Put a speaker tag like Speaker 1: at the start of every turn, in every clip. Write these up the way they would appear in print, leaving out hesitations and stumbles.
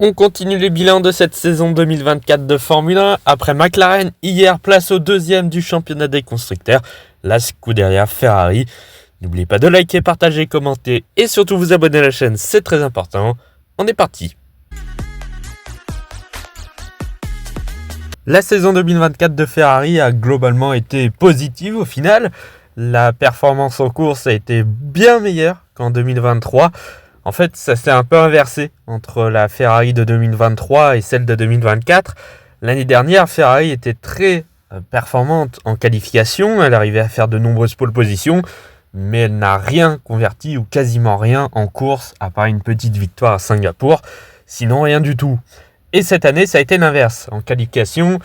Speaker 1: On continue les bilans de cette saison 2024 de Formule 1. Après McLaren, hier, place au deuxième du championnat des constructeurs, la Scuderia Ferrari. N'oubliez pas de liker, partager, commenter et surtout vous abonner à la chaîne, c'est très important. On est parti. La saison 2024 de Ferrari a globalement été positive au final. La performance en course a été bien meilleure qu'en 2023. En fait, ça s'est un peu inversé entre la Ferrari de 2023 et celle de 2024. L'année dernière, Ferrari était très performante en qualification. Elle arrivait à faire de nombreuses pole positions, mais elle n'a rien converti ou quasiment rien en course, à part une petite victoire à Singapour. Sinon, rien du tout. Et cette année, ça a été l'inverse. En qualification,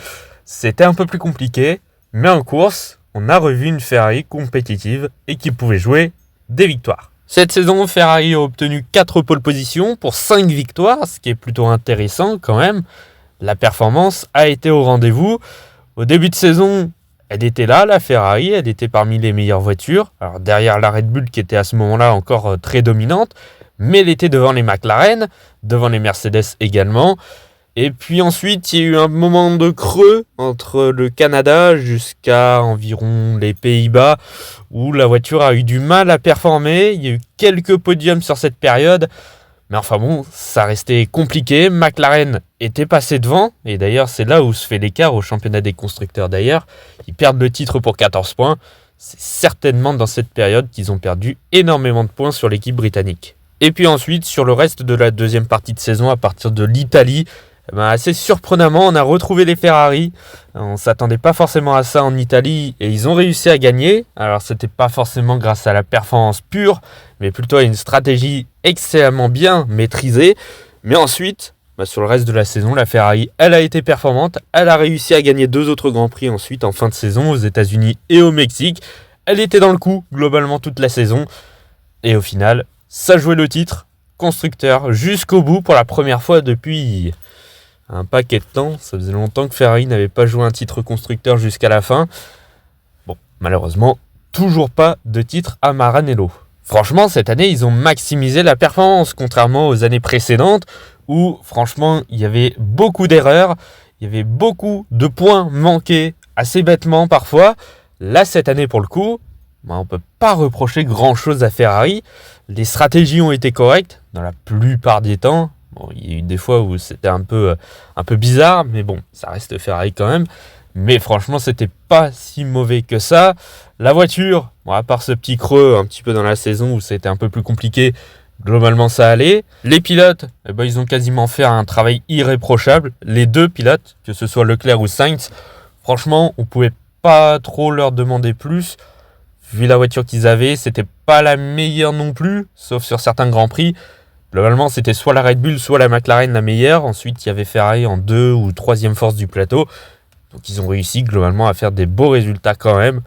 Speaker 1: c'était un peu plus compliqué, mais en course, on a revu une Ferrari compétitive et qui pouvait jouer des victoires. Cette saison, Ferrari a obtenu 4 pole positions pour 5 victoires, ce qui est plutôt intéressant quand même. La performance a été au rendez-vous. Au début de saison, elle était là, la Ferrari, elle était parmi les meilleures voitures. Alors derrière la Red Bull qui était à ce moment-là encore très dominante, mais elle était devant les McLaren, devant les Mercedes également. Et puis ensuite, il y a eu un moment de creux entre le Canada jusqu'à environ les Pays-Bas où la voiture a eu du mal à performer. Il y a eu quelques podiums sur cette période. Mais enfin bon, ça restait compliqué. McLaren était passé devant. Et d'ailleurs, c'est là où se fait l'écart au championnat des constructeurs d'ailleurs. Ils perdent le titre pour 14 points. C'est certainement dans cette période qu'ils ont perdu énormément de points sur l'équipe britannique. Et puis ensuite, sur le reste de la deuxième partie de saison, à partir de l'Italie, assez surprenamment, on a retrouvé les Ferrari. On ne s'attendait pas forcément à ça en Italie et ils ont réussi à gagner. Alors c'était pas forcément grâce à la performance pure, mais plutôt à une stratégie extrêmement bien maîtrisée. Mais ensuite, sur le reste de la saison, la Ferrari, elle a été performante. Elle a réussi à gagner 2 autres Grands Prix ensuite en fin de saison aux États-Unis et au Mexique. Elle était dans le coup globalement toute la saison. Et au final, ça jouait le titre constructeur jusqu'au bout pour la première fois depuis un paquet de temps. Ça faisait longtemps que Ferrari n'avait pas joué un titre constructeur jusqu'à la fin. Bon, malheureusement, toujours pas de titre à Maranello. Franchement, cette année, ils ont maximisé la performance, contrairement aux années précédentes, où, franchement, il y avait beaucoup d'erreurs, il y avait beaucoup de points manqués, assez bêtement parfois. Là, cette année, pour le coup, on ne peut pas reprocher grand-chose à Ferrari. Les stratégies ont été correctes, dans la plupart des temps. Bon, il y a eu des fois où c'était un peu bizarre, mais bon, ça reste Ferrari quand même. Mais franchement, c'était pas si mauvais que ça. La voiture, à part ce petit creux un petit peu dans la saison où c'était un peu plus compliqué, globalement ça allait. Les pilotes, ils ont quasiment fait un travail irréprochable. Les 2 pilotes, que ce soit Leclerc ou Sainz, franchement, on pouvait pas trop leur demander plus. Vu la voiture qu'ils avaient, c'était pas la meilleure non plus, sauf sur certains Grands Prix. Globalement, c'était soit la Red Bull, soit la McLaren la meilleure. Ensuite, il y avait Ferrari en 2 ou 3e force du plateau. Donc, ils ont réussi globalement à faire des beaux résultats quand même.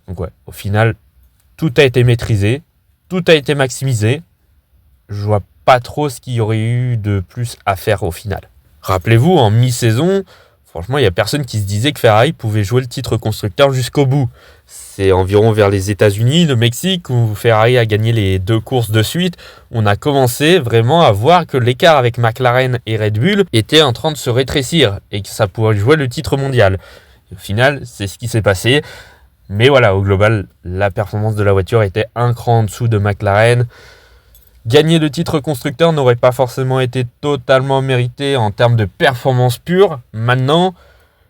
Speaker 1: Donc, ouais, au final, tout a été maîtrisé. Tout a été maximisé. Je vois pas trop ce qu'il y aurait eu de plus à faire au final. Rappelez-vous, en mi-saison, franchement, il n'y a personne qui se disait que Ferrari pouvait jouer le titre constructeur jusqu'au bout. C'est environ vers les États-Unis, le Mexique, où Ferrari a gagné les 2 courses de suite. On a commencé vraiment à voir que l'écart avec McLaren et Red Bull était en train de se rétrécir et que ça pourrait jouer le titre mondial. Et au final, c'est ce qui s'est passé. Mais voilà, au global, la performance de la voiture était un cran en dessous de McLaren. Gagner le titre constructeur n'aurait pas forcément été totalement mérité en termes de performance pure. Maintenant,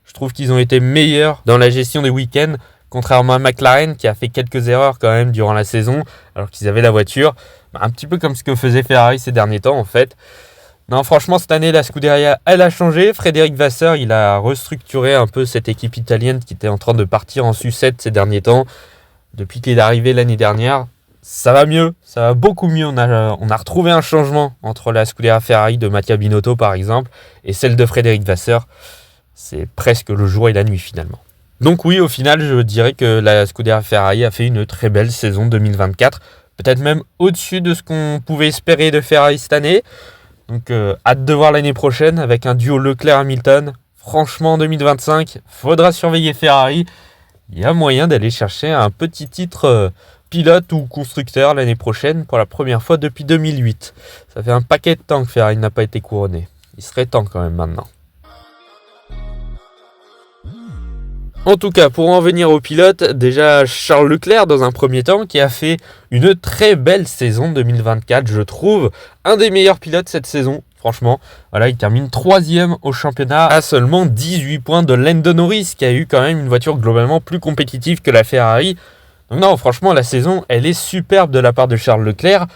Speaker 1: je trouve qu'ils ont été meilleurs dans la gestion des week-ends, contrairement à McLaren qui a fait quelques erreurs quand même durant la saison, alors qu'ils avaient la voiture. Un petit peu comme ce que faisait Ferrari ces derniers temps en fait. Non, franchement, cette année, la Scuderia, elle a changé. Frédéric Vasseur, il a restructuré un peu cette équipe italienne qui était en train de partir en sucette ces derniers temps. Depuis qu'il est arrivé l'année dernière, ça va mieux, ça va beaucoup mieux. On a retrouvé un changement entre la Scuderia Ferrari de Mattia Binotto par exemple et celle de Frédéric Vasseur. C'est presque le jour et la nuit finalement. Donc oui, au final, je dirais que la Scuderia Ferrari a fait une très belle saison 2024. Peut-être même au-dessus de ce qu'on pouvait espérer de Ferrari cette année. Donc hâte de voir l'année prochaine avec un duo Leclerc-Hamilton. Franchement, en 2025, faudra surveiller Ferrari. Il y a moyen d'aller chercher un petit titre pilote ou constructeur l'année prochaine pour la première fois depuis 2008. Ça fait un paquet de temps que Ferrari n'a pas été couronné. il serait temps quand même maintenant. En tout cas, pour en venir au pilote, déjà Charles Leclerc dans un premier temps qui a fait une très belle saison 2024, je trouve. Un des meilleurs pilotes cette saison, franchement. Voilà, il termine 3e au championnat à seulement 18 points de Lando Norris qui a eu quand même une voiture globalement plus compétitive que la Ferrari. Donc non, franchement, la saison, elle est superbe de la part de Charles Leclerc.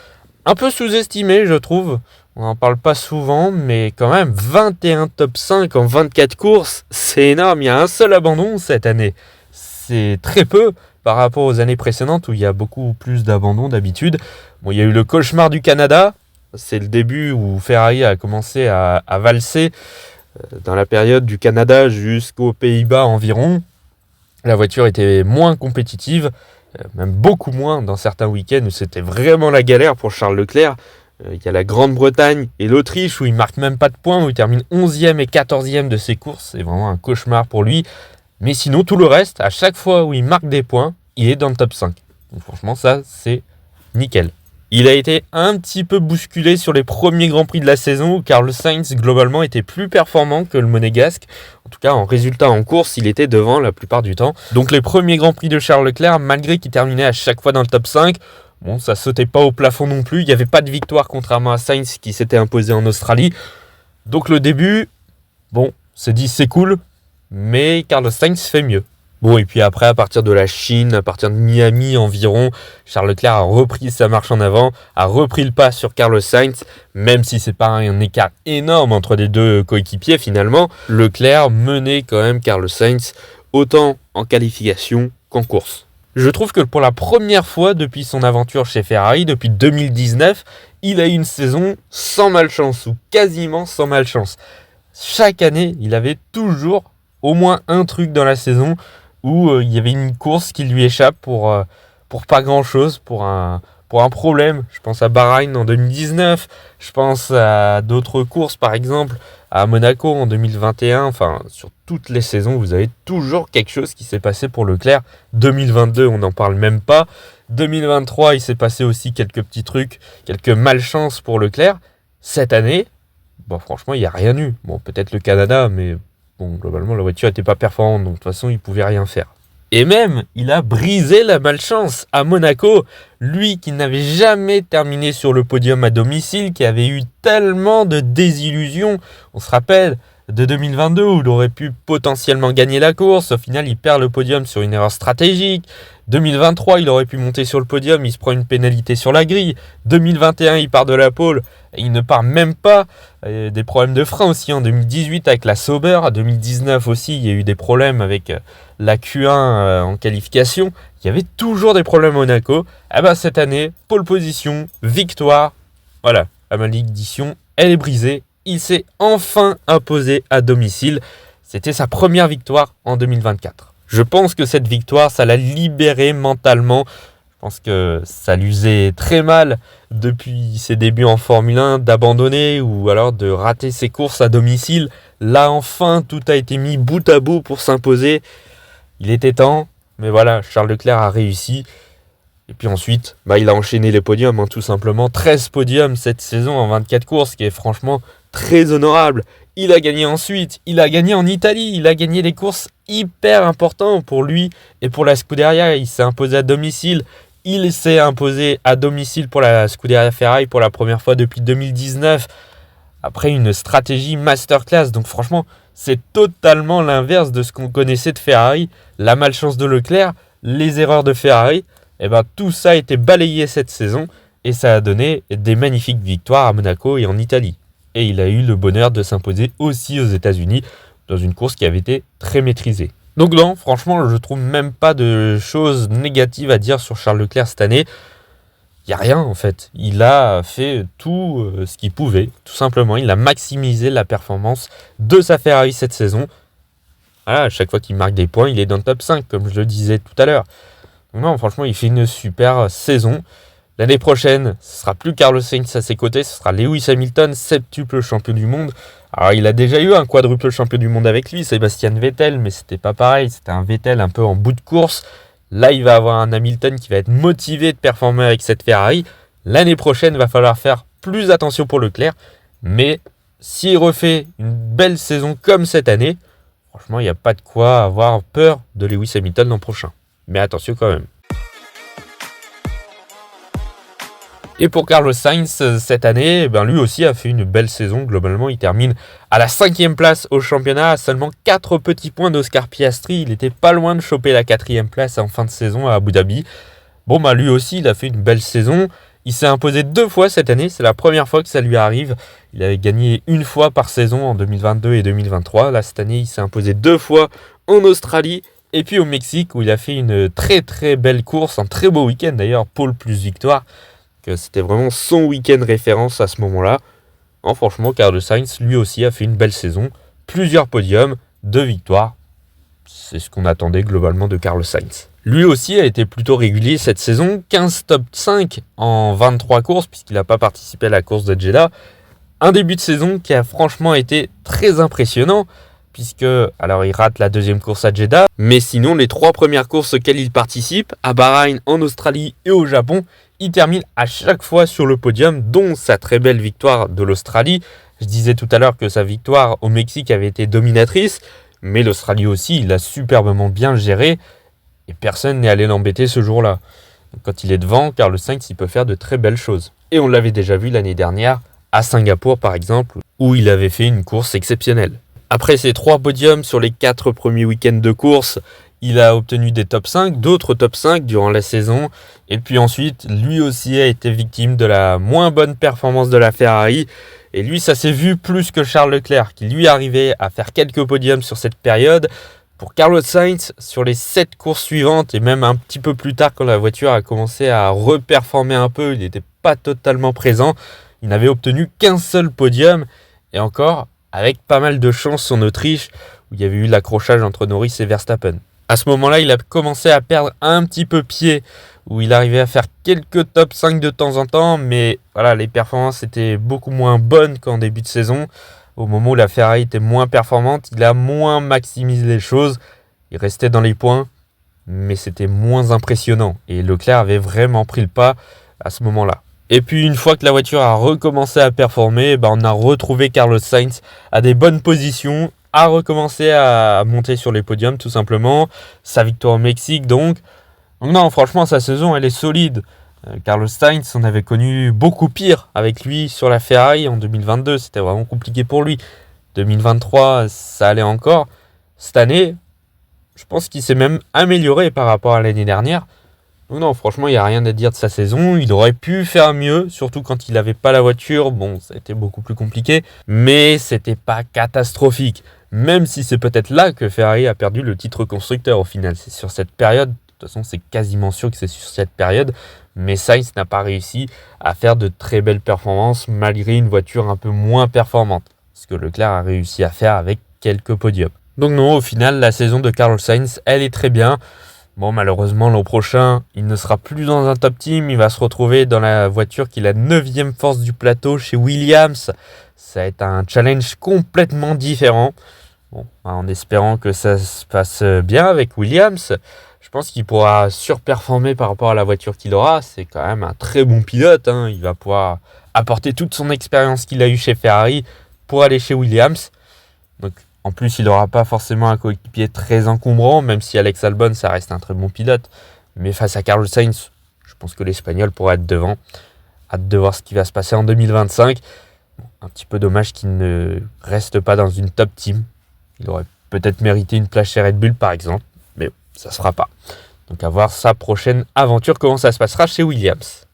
Speaker 1: Un peu sous-estimé, je trouve. On n'en parle pas souvent, mais quand même, 21 top 5 en 24 courses, c'est énorme. Il y a un seul abandon cette année. C'est très peu par rapport aux années précédentes où il y a beaucoup plus d'abandons d'habitude. Bon, il y a eu le cauchemar du Canada. C'est le début où Ferrari a commencé à valser dans la période du Canada jusqu'aux Pays-Bas environ. La voiture était moins compétitive, même beaucoup moins dans certains week-ends où c'était vraiment la galère pour Charles Leclerc. Il y a la Grande-Bretagne et l'Autriche où il ne marque même pas de points, où il termine 11e et 14e de ses courses. C'est vraiment un cauchemar pour lui. Mais sinon, tout le reste, à chaque fois où il marque des points, il est dans le top 5. Donc franchement, ça, c'est nickel. Il a été un petit peu bousculé sur les premiers Grands Prix de la saison où Carlos Sainz, globalement, était plus performant que le Monégasque. En tout cas, en résultat en course, il était devant la plupart du temps. Donc les premiers Grands Prix de Charles Leclerc, malgré qu'il terminait à chaque fois dans le top 5, bon, ça sautait pas au plafond non plus. Il n'y avait pas de victoire, contrairement à Sainz qui s'était imposé en Australie. Donc le début, bon, c'est dit c'est cool, mais Carlos Sainz fait mieux. Bon, et puis après, à partir de la Chine, à partir de Miami environ, Charles Leclerc a repris sa marche en avant, a repris le pas sur Carlos Sainz, même si c'est pas un écart énorme entre les deux coéquipiers finalement. Leclerc menait quand même Carlos Sainz autant en qualification qu'en course. Je trouve que pour la première fois depuis son aventure chez Ferrari, depuis 2019, il a eu une saison sans malchance, ou quasiment sans malchance. Chaque année, il avait toujours au moins un truc dans la saison où il y avait une course qui lui échappe pour pas grand-chose, pour un problème. Je pense à Bahreïn en 2019, je pense à d'autres courses, par exemple à Monaco en 2021. Enfin, sur toutes les saisons, vous avez toujours quelque chose qui s'est passé pour Leclerc. 2022, on n'en parle même pas. 2023, il s'est passé aussi quelques petits trucs, quelques malchances pour Leclerc. Cette année, bon, franchement, il n'y a rien eu. Bon, peut-être le Canada, mais bon, globalement, la voiture n'était pas performante, donc de toute façon, il ne pouvait rien faire. Et même, il a brisé la malchance à Monaco. Lui qui n'avait jamais terminé sur le podium à domicile, qui avait eu tellement de désillusions. On se rappelle de 2022 où il aurait pu potentiellement gagner la course. Au final, il perd le podium sur une erreur stratégique. 2023, il aurait pu monter sur le podium, il se prend une pénalité sur la grille. 2021, il part de la pole, il ne part même pas. Des problèmes de frein aussi en 2018 avec la Sauber. En 2019 aussi, il y a eu des problèmes avec la Q1 en qualification. Il y avait toujours des problèmes à Monaco. Cette année, pole position, victoire. Voilà, la malédiction, elle est brisée. Il s'est enfin imposé à domicile. C'était sa première victoire en 2024. Je pense que cette victoire, ça l'a libéré mentalement. Je pense que ça lui faisait très mal depuis ses débuts en Formule 1 d'abandonner ou alors de rater ses courses à domicile. Là, enfin, tout a été mis bout à bout pour s'imposer. Il était temps, mais voilà, Charles Leclerc a réussi. Et puis ensuite, il a enchaîné les podiums, tout simplement. 13 podiums cette saison en 24 courses, qui est franchement très honorable. Il a gagné ensuite, il a gagné en Italie, il a gagné des courses hyper importantes pour lui et pour la Scuderia. Il s'est imposé à domicile, il s'est imposé à domicile pour la Scuderia Ferrari pour la première fois depuis 2019, après une stratégie masterclass. Donc franchement, c'est totalement l'inverse de ce qu'on connaissait de Ferrari. La malchance de Leclerc, les erreurs de Ferrari, tout ça a été balayé cette saison et ça a donné des magnifiques victoires à Monaco et en Italie. Et il a eu le bonheur de s'imposer aussi aux États-Unis dans une course qui avait été très maîtrisée. Donc non, franchement, je trouve même pas de choses négatives à dire sur Charles Leclerc cette année. Il n'y a rien en fait. Il a fait tout ce qu'il pouvait, tout simplement. Il a maximisé la performance de sa Ferrari cette saison. Voilà, à chaque fois qu'il marque des points, il est dans le top 5, comme je le disais tout à l'heure. Donc non, franchement, il fait une super saison. L'année prochaine, ce sera plus Carlos Sainz à ses côtés, ce sera Lewis Hamilton, septuple champion du monde. Alors, il a déjà eu un quadruple champion du monde avec lui, Sébastien Vettel, mais c'était pas pareil. C'était un Vettel un peu en bout de course. Là, il va avoir un Hamilton qui va être motivé de performer avec cette Ferrari. L'année prochaine, il va falloir faire plus attention pour Leclerc, mais s'il refait une belle saison comme cette année, franchement, il n'y a pas de quoi avoir peur de Lewis Hamilton l'an prochain. Mais attention quand même. Et pour Carlos Sainz, cette année, lui aussi a fait une belle saison. Globalement, il termine à la 5e place au championnat, à seulement 4 petits points d'Oscar Piastri. Il était pas loin de choper la 4e place en fin de saison à Abu Dhabi. Lui aussi, il a fait une belle saison. Il s'est imposé 2 fois cette année, c'est la première fois que ça lui arrive. Il avait gagné une fois par saison en 2022 et 2023. Là, cette année, il s'est imposé 2 fois en Australie et puis au Mexique, où il a fait une très très belle course, un très beau week-end d'ailleurs, pole plus victoire. Que c'était vraiment son week-end référence à ce moment-là. Franchement, Carlos Sainz, lui aussi, a fait une belle saison. Plusieurs podiums, 2 victoires. C'est ce qu'on attendait globalement de Carlos Sainz. Lui aussi a été plutôt régulier cette saison. 15 top 5 en 23 courses, puisqu'il n'a pas participé à la course de Jeddah. Un début de saison qui a franchement été très impressionnant, puisque alors il rate la 2e course à Jeddah, mais sinon les 3 premières courses auxquelles il participe, à Bahreïn, en Australie et au Japon, il termine à chaque fois sur le podium, dont sa très belle victoire de l'Australie. Je disais tout à l'heure que sa victoire au Mexique avait été dominatrice, mais l'Australie aussi, il l'a superbement bien géré, et personne n'est allé l'embêter ce jour-là. Quand il est devant, Carlos Sainz, il peut faire de très belles choses. Et on l'avait déjà vu l'année dernière, à Singapour par exemple, où il avait fait une course exceptionnelle. Après ces 3 podiums sur les 4 premiers week-ends de course, il a obtenu des top 5, d'autres top 5 durant la saison. Et puis ensuite, lui aussi a été victime de la moins bonne performance de la Ferrari. Et lui, ça s'est vu plus que Charles Leclerc, qui lui arrivait à faire quelques podiums sur cette période. Pour Carlos Sainz, sur les 7 courses suivantes, et même un petit peu plus tard quand la voiture a commencé à reperformer un peu, il n'était pas totalement présent. Il n'avait obtenu qu'un seul podium. Et encore, avec pas mal de chance en Autriche, où il y avait eu l'accrochage entre Norris et Verstappen. À ce moment-là, il a commencé à perdre un petit peu pied, où il arrivait à faire quelques top 5 de temps en temps, mais voilà, les performances étaient beaucoup moins bonnes qu'en début de saison. Au moment où la Ferrari était moins performante, il a moins maximisé les choses. Il restait dans les points, mais c'était moins impressionnant. Et Leclerc avait vraiment pris le pas à ce moment-là. Et puis une fois que la voiture a recommencé à performer, on a retrouvé Carlos Sainz à des bonnes positions, a recommencé à monter sur les podiums tout simplement. Sa victoire au Mexique donc non, franchement sa saison elle est solide. Carlos Sainz, on avait connu beaucoup pire avec lui sur la Ferrari en 2022, c'était vraiment compliqué pour lui. 2023 ça allait encore. Cette année, je pense qu'il s'est même amélioré par rapport à l'année dernière. Donc non, franchement, il n'y a rien à dire de sa saison. Il aurait pu faire mieux, surtout quand il n'avait pas la voiture. Bon, ça a été beaucoup plus compliqué, mais c'était pas catastrophique. Même si c'est peut-être là que Ferrari a perdu le titre constructeur au final. C'est sur cette période, de toute façon, c'est quasiment sûr que c'est sur cette période. Mais Sainz n'a pas réussi à faire de très belles performances malgré une voiture un peu moins performante. Ce que Leclerc a réussi à faire avec quelques podiums. Donc non, au final, la saison de Carlos Sainz, elle est très bien. Bon, malheureusement, l'an prochain, il ne sera plus dans un top team. Il va se retrouver dans la voiture qui est la 9e force du plateau chez Williams. Ça va être un challenge complètement différent. Bon, en espérant que ça se passe bien avec Williams. Je pense qu'il pourra surperformer par rapport à la voiture qu'il aura. C'est quand même un très bon pilote. Il va pouvoir apporter toute son expérience qu'il a eue chez Ferrari pour aller chez Williams. Donc, en plus, il n'aura pas forcément un coéquipier très encombrant, même si Alex Albon, ça reste un très bon pilote. Mais face à Carlos Sainz, je pense que l'Espagnol pourra être devant. Hâte de voir ce qui va se passer en 2025. Bon, un petit peu dommage qu'il ne reste pas dans une top team. Il aurait peut-être mérité une place chez Red Bull, par exemple. Mais ça ne se fera pas. Donc à voir sa prochaine aventure, comment ça se passera chez Williams.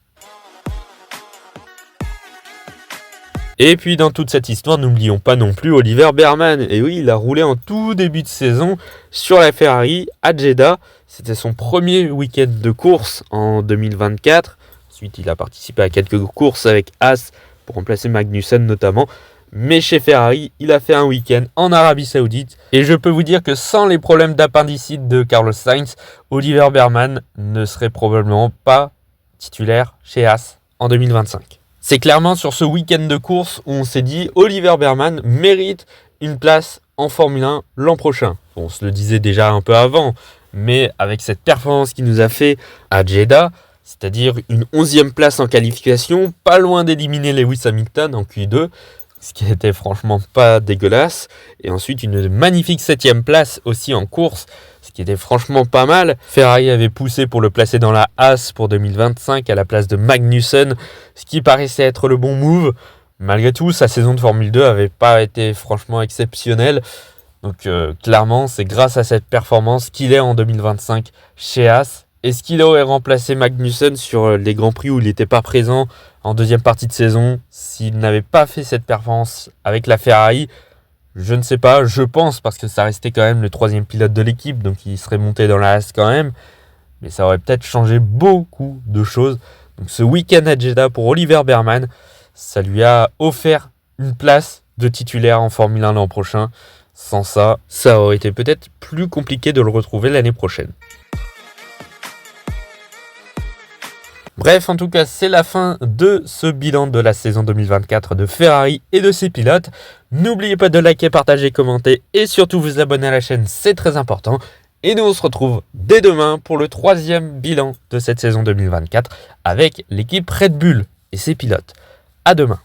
Speaker 1: Et puis dans toute cette histoire, n'oublions pas non plus Oliver Bearman. Et oui, il a roulé en tout début de saison sur la Ferrari à Jeddah. C'était son premier week-end de course en 2024. Ensuite, il a participé à quelques courses avec Haas pour remplacer Magnussen notamment. Mais chez Ferrari, il a fait un week-end en Arabie Saoudite. Et je peux vous dire que sans les problèmes d'appendicite de Carlos Sainz, Oliver Bearman ne serait probablement pas titulaire chez Haas en 2025. C'est clairement sur ce week-end de course où on s'est dit Oliver Bearman mérite une place en Formule 1 l'an prochain. On se le disait déjà un peu avant, mais avec cette performance qu'il nous a fait à Jeddah, c'est-à-dire une 11e place en qualification, pas loin d'éliminer Lewis Hamilton en Q2, ce qui était franchement pas dégueulasse. Et ensuite une magnifique 7ème place aussi en course, ce qui était franchement pas mal. Ferrari avait poussé pour le placer dans la Haas pour 2025 à la place de Magnussen, ce qui paraissait être le bon move. Malgré tout, sa saison de Formule 2 avait pas été franchement exceptionnelle. Donc clairement, c'est grâce à cette performance qu'il est en 2025 chez Haas. Est-ce qu'il aurait remplacé Magnussen sur les Grands Prix où il n'était pas présent en deuxième partie de saison s'il n'avait pas fait cette performance avec la Ferrari? Je ne sais pas, je pense, parce que ça restait quand même le 3e pilote de l'équipe, donc il serait monté dans la Haas quand même. Mais ça aurait peut-être changé beaucoup de choses. Donc ce week-end à Jeddah pour Oliver Bearman, ça lui a offert une place de titulaire en Formule 1 l'an prochain. Sans ça, ça aurait été peut-être plus compliqué de le retrouver l'année prochaine. Bref, en tout cas, c'est la fin de ce bilan de la saison 2024 de Ferrari et de ses pilotes. N'oubliez pas de liker, partager, commenter et surtout vous abonner à la chaîne, c'est très important. Et nous, on se retrouve dès demain pour le 3e bilan de cette saison 2024 avec l'équipe Red Bull et ses pilotes. À demain.